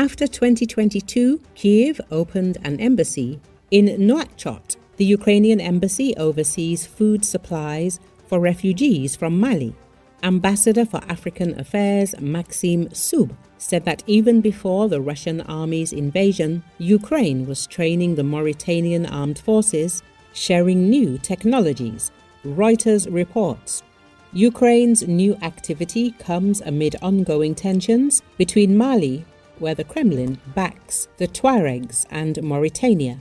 After 2022, Kiev opened an embassy in Nouakchott. The Ukrainian embassy oversees food supplies for refugees from Mali. Ambassador for African Affairs Maxime Subh said that even before the Russian army's invasion, Ukraine was training the Mauritanian Armed Forces, sharing new technologies. Reuters reports. Ukraine's new activity comes amid ongoing tensions between Mali, where the Kremlin backs the Tuaregs, and Mauritania.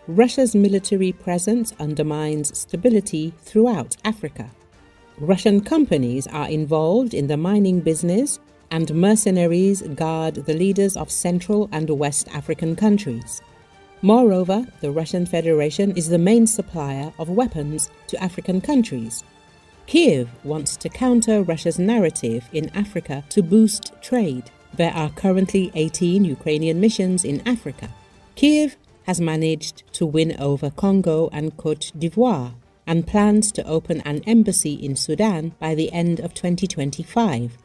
Russia's military presence undermines stability throughout Africa. Russian companies are involved in the mining business, and mercenaries guard the leaders of Central and West African countries. Moreover, the Russian Federation is the main supplier of weapons to African countries. Kiev wants to counter Russia's narrative in Africa to boost trade. There are currently 18 Ukrainian missions in Africa. Kiev has managed to win over Congo and Côte d'Ivoire and plans to open an embassy in Sudan by the end of 2025.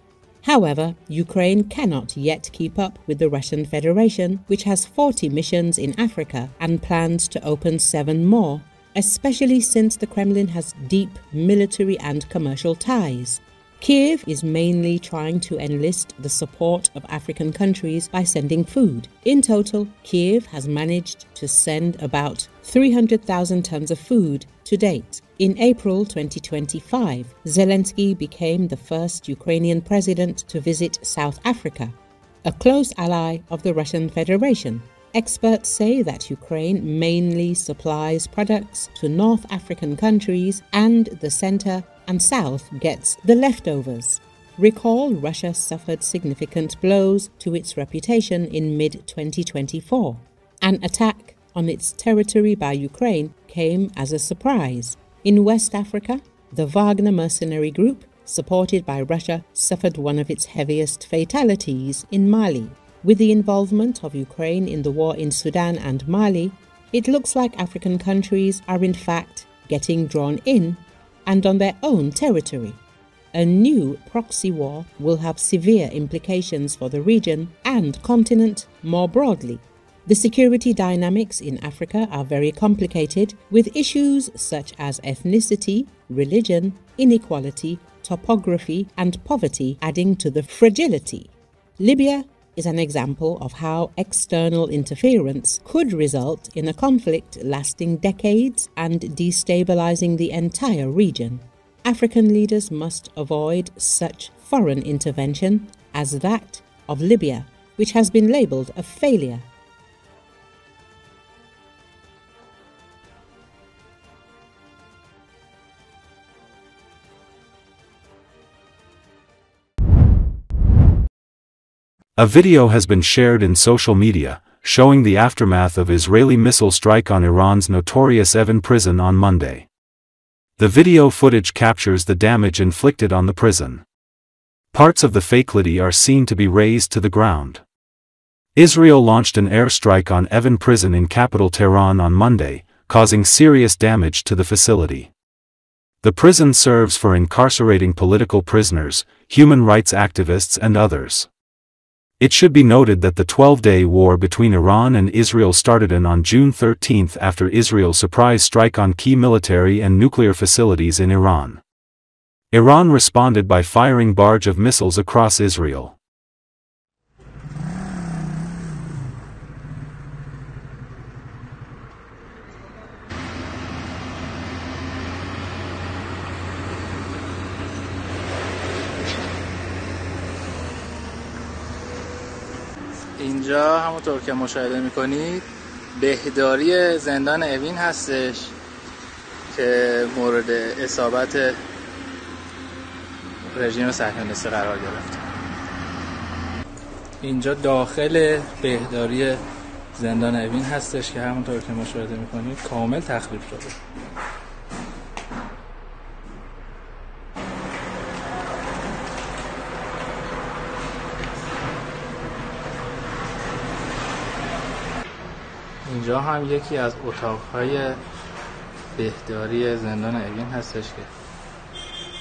However, Ukraine cannot yet keep up with the Russian Federation, which has 40 missions in Africa and plans to open 7 more, especially since the Kremlin has deep military and commercial ties. Kiev is mainly trying to enlist the support of African countries by sending food. In total, Kiev has managed to send about 300,000 tons of food to date. In April 2025, Zelensky became the first Ukrainian president to visit South Africa, a close ally of the Russian Federation. Experts say that Ukraine mainly supplies products to North African countries, and the center and south gets the leftovers. Recall, Russia suffered significant blows to its reputation in mid-2024. An attack on its territory by Ukraine came as a surprise. In West Africa, the Wagner mercenary group, supported by Russia, suffered one of its heaviest fatalities in Mali. With the involvement of Ukraine in the war in Sudan and Mali, it looks like African countries are in fact getting drawn in and on their own territory. A new proxy war will have severe implications for the region and continent more broadly. The security dynamics in Africa are very complicated, with issues such as ethnicity, religion, inequality, topography, and poverty adding to the fragility. Libya is an example of how external interference could result in a conflict lasting decades and destabilizing the entire region. African leaders must avoid such foreign intervention as that of Libya, which has been labeled a failure. A video has been shared in social media, showing the aftermath of Israeli missile strike on Iran's notorious Evin prison on Monday. The video footage captures the damage inflicted on the prison. Parts of the facility are seen to be razed to the ground. Israel launched an airstrike on Evin prison in capital Tehran on Monday, causing serious damage to the facility. The prison serves for incarcerating political prisoners, human rights activists, and others. It should be noted that the 12-day war between Iran and Israel started on June 13 after Israel's surprise strike on key military and nuclear facilities in Iran. Iran responded by firing barrage of missiles across Israel. اینجا همونطور که مشاهده میکنید بهداری زندان اوین هستش که مورد اصابت رژیم صهیونیستی قرار گرفت. اینجا داخل بهداری زندان اوین هستش که همونطور که مشاهده میکنید کامل تخریب شده. اینجا هم یکی از اتاقهای بهداری زندان اوین هستش که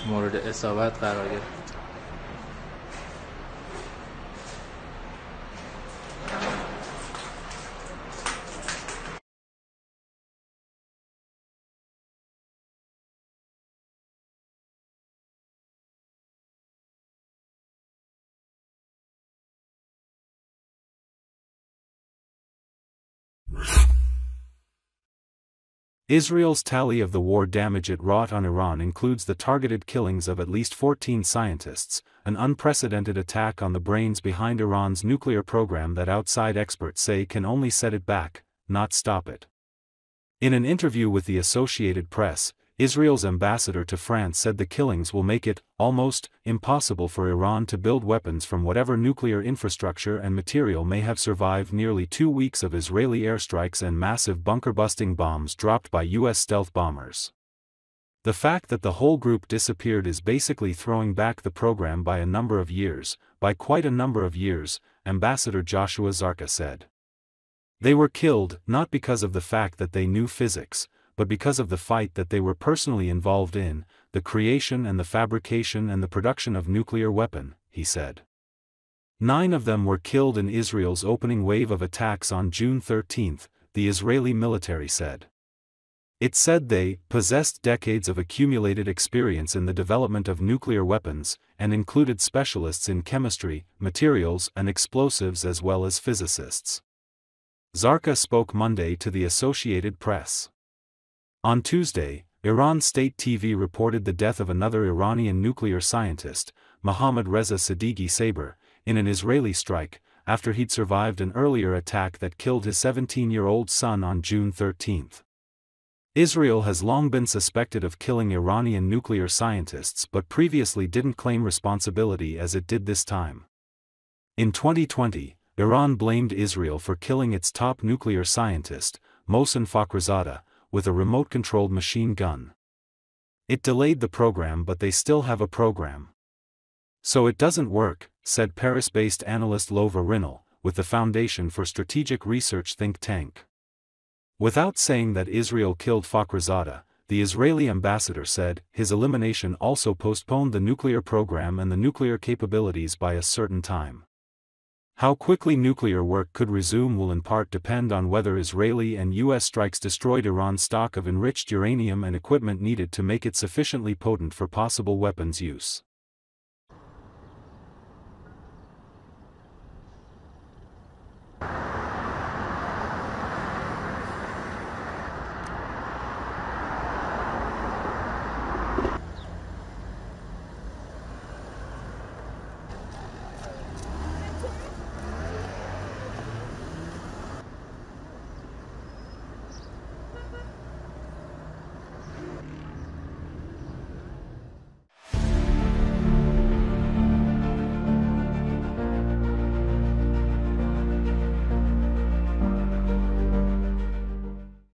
مورد اصابت قرار گرفت. Israel's tally of the war damage it wrought on Iran includes the targeted killings of at least 14 scientists, an unprecedented attack on the brains behind Iran's nuclear program that outside experts say can only set it back, not stop it. In an interview with the Associated Press, Israel's ambassador to France said the killings will make it almost impossible for Iran to build weapons from whatever nuclear infrastructure and material may have survived nearly 2 weeks of Israeli airstrikes and massive bunker-busting bombs dropped by U.S. stealth bombers. The fact that the whole group disappeared is basically throwing back the program by quite a number of years, Ambassador Joshua Zarka said. They were killed, not because of the fact that they knew physics, but because of the fight that they were personally involved in, the creation and the fabrication and the production of nuclear weapon, he said. 9 of them were killed in Israel's opening wave of attacks on June 13, the Israeli military said. It said they possessed decades of accumulated experience in the development of nuclear weapons, and included specialists in chemistry, materials and explosives as well as physicists. Zarka spoke Monday to the Associated Press. On Tuesday, Iran state TV reported the death of another Iranian nuclear scientist, Mohammad Reza Sadeghi Saber, in an Israeli strike, after he'd survived an earlier attack that killed his 17-year-old son on June 13. Israel has long been suspected of killing Iranian nuclear scientists but previously didn't claim responsibility as it did this time. In 2020, Iran blamed Israel for killing its top nuclear scientist, Mohsen Fakhrizadeh, with a remote-controlled machine gun. It delayed the program, but they still have a program. So it doesn't work, said Paris-based analyst Lova Rinal, with the Foundation for Strategic Research think tank. Without saying that Israel killed Fakhrizadeh, the Israeli ambassador said his elimination also postponed the nuclear program and the nuclear capabilities by a certain time. How quickly nuclear work could resume will in part depend on whether Israeli and U.S. strikes destroyed Iran's stock of enriched uranium and equipment needed to make it sufficiently potent for possible weapons use.